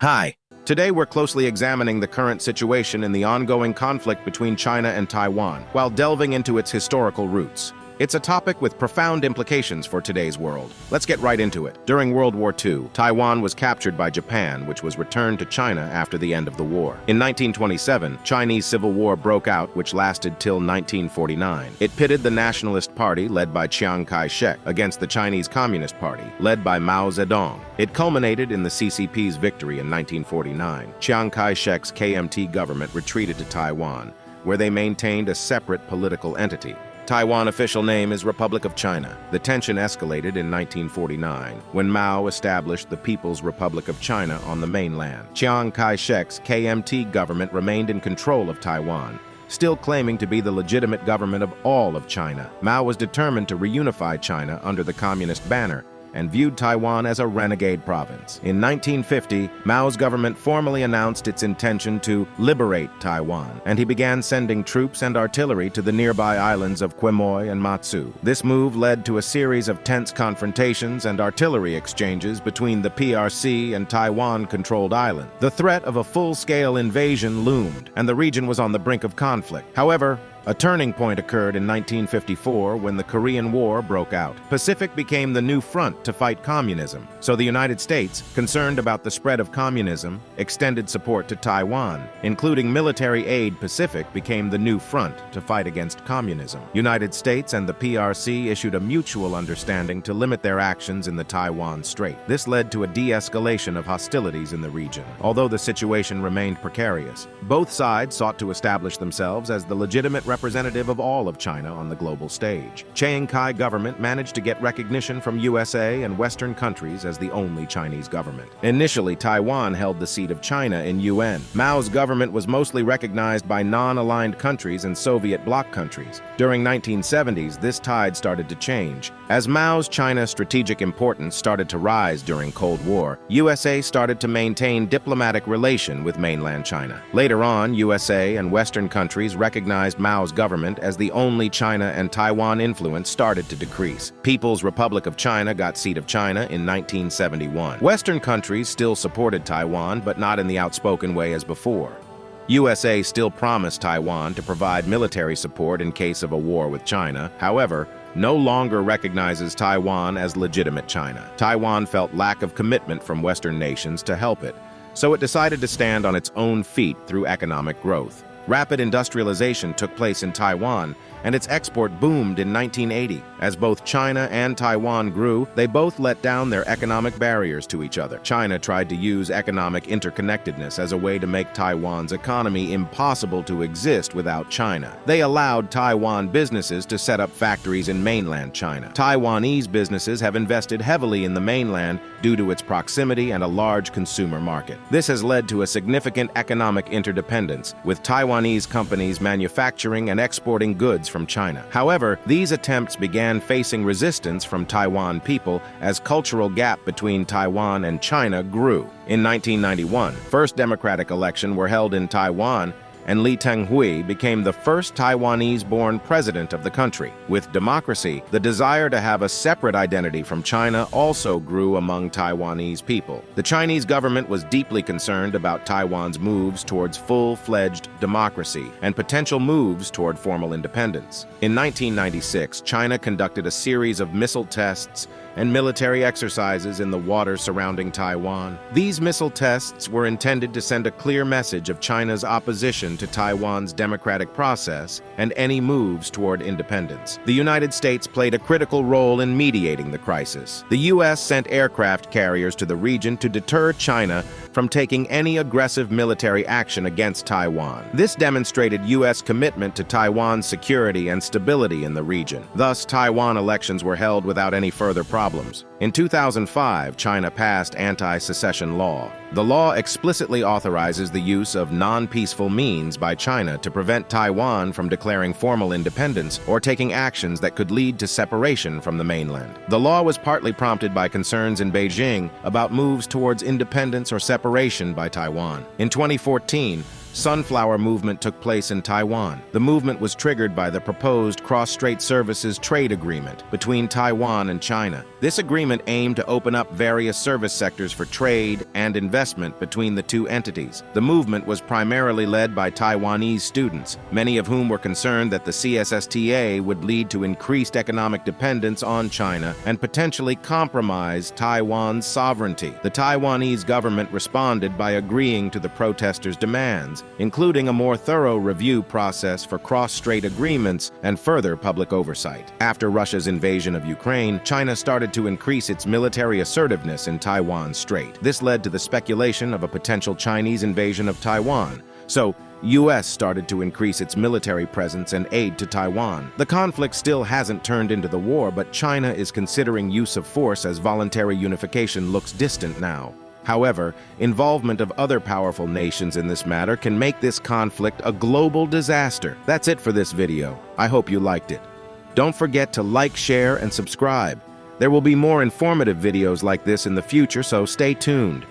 Hi. Today we're closely examining the current situation in the ongoing conflict between China and Taiwan, while delving into its historical roots. It's a topic with profound implications for today's world. Let's get right into it. During World War II, Taiwan was captured by Japan, which was returned to China after the end of the war. In 1927, Chinese Civil War broke out, which lasted till 1949. It pitted the Nationalist Party, led by Chiang Kai-shek, against the Chinese Communist Party, led by Mao Zedong. It culminated in the CCP's victory in 1949. Chiang Kai-shek's KMT government retreated to Taiwan, where they maintained a separate political entity. Taiwan official name is Republic of China. The tension escalated in 1949 when Mao established the People's Republic of China on the mainland. Chiang Kai-shek's KMT government remained in control of Taiwan, still claiming to be the legitimate government of all of China. Mao was determined to reunify China under the communist banner and viewed Taiwan as a renegade province. In 1950, Mao's government formally announced its intention to liberate Taiwan, and he began sending troops and artillery to the nearby islands of Quemoy and Matsu. This move led to a series of tense confrontations and artillery exchanges between the PRC and Taiwan-controlled island. The threat of a full-scale invasion loomed, and the region was on the brink of conflict. However, a turning point occurred in 1954 when the Korean War broke out. Pacific became the new front to fight communism, so the United States, concerned about the spread of communism, extended support to Taiwan. Including military aid, Pacific became the new front to fight against communism. United States and the PRC issued a mutual understanding to limit their actions in the Taiwan Strait. This led to a de-escalation of hostilities in the region. Although the situation remained precarious, both sides sought to establish themselves as the legitimate representative of all of China on the global stage. Chiang Kai government managed to get recognition from USA and Western countries as the only Chinese government. Initially, Taiwan held the seat of China in UN. Mao's government was mostly recognized by non-aligned countries and Soviet bloc countries. During 1970s, this tide started to change. As Mao's China's strategic importance started to rise during Cold War, USA started to maintain diplomatic relation with mainland China. Later on, USA and Western countries recognized Mao's government as the only China and Taiwan influence started to decrease. People's Republic of China got seat of China in 1971. Western countries still supported Taiwan, but not in the outspoken way as before. USA still promised Taiwan to provide military support in case of a war with China. However, no longer recognizes Taiwan as legitimate China. Taiwan felt lack of commitment from Western nations to help it, so it decided to stand on its own feet through economic growth. Rapid industrialization took place in Taiwan, and its export boomed in 1980. As both China and Taiwan grew, they both let down their economic barriers to each other. China tried to use economic interconnectedness as a way to make Taiwan's economy impossible to exist without China. They allowed Taiwan businesses to set up factories in mainland China. Taiwanese businesses have invested heavily in the mainland due to its proximity and a large consumer market. This has led to a significant economic interdependence, with Taiwanese companies manufacturing and exporting goods from China. However, these attempts began facing resistance from Taiwan people as cultural gap between Taiwan and China grew. In 1991, first democratic elections were held in Taiwan, and Lee Teng-hui became the first Taiwanese-born president of the country. With democracy, the desire to have a separate identity from China also grew among Taiwanese people. The Chinese government was deeply concerned about Taiwan's moves towards full-fledged democracy and potential moves toward formal independence. In 1996, China conducted a series of missile tests and military exercises in the waters surrounding Taiwan. These missile tests were intended to send a clear message of China's opposition to Taiwan's democratic process and any moves toward independence. The United States played a critical role in mediating the crisis. The U.S. sent aircraft carriers to the region to deter China from taking any aggressive military action against Taiwan. This demonstrated U.S. commitment to Taiwan's security and stability in the region. Thus, Taiwan elections were held without any further problems. In 2005, China passed anti-secession law. The law explicitly authorizes the use of non-peaceful means by China to prevent Taiwan from declaring formal independence or taking actions that could lead to separation from the mainland. The law was partly prompted by concerns in Beijing about moves towards independence or separation by Taiwan. In 2014, Sunflower movement took place in Taiwan. The movement was triggered by the proposed cross-strait services trade agreement between Taiwan and China. This agreement aimed to open up various service sectors for trade and investment between the two entities. The movement was primarily led by Taiwanese students, many of whom were concerned that the CSSTA would lead to increased economic dependence on China and potentially compromise Taiwan's sovereignty. The Taiwanese government responded by agreeing to the protesters' demands, including a more thorough review process for cross-strait agreements and further public oversight. After Russia's invasion of Ukraine, China started to increase its military assertiveness in Taiwan Strait. This led to the speculation of a potential Chinese invasion of Taiwan. So, U.S. started to increase its military presence and aid to Taiwan. The conflict still hasn't turned into the war, but China is considering use of force as voluntary unification looks distant now. However, involvement of other powerful nations in this matter can make this conflict a global disaster. That's it for this video. I hope you liked it. Don't forget to like, share, and subscribe. There will be more informative videos like this in the future, so stay tuned.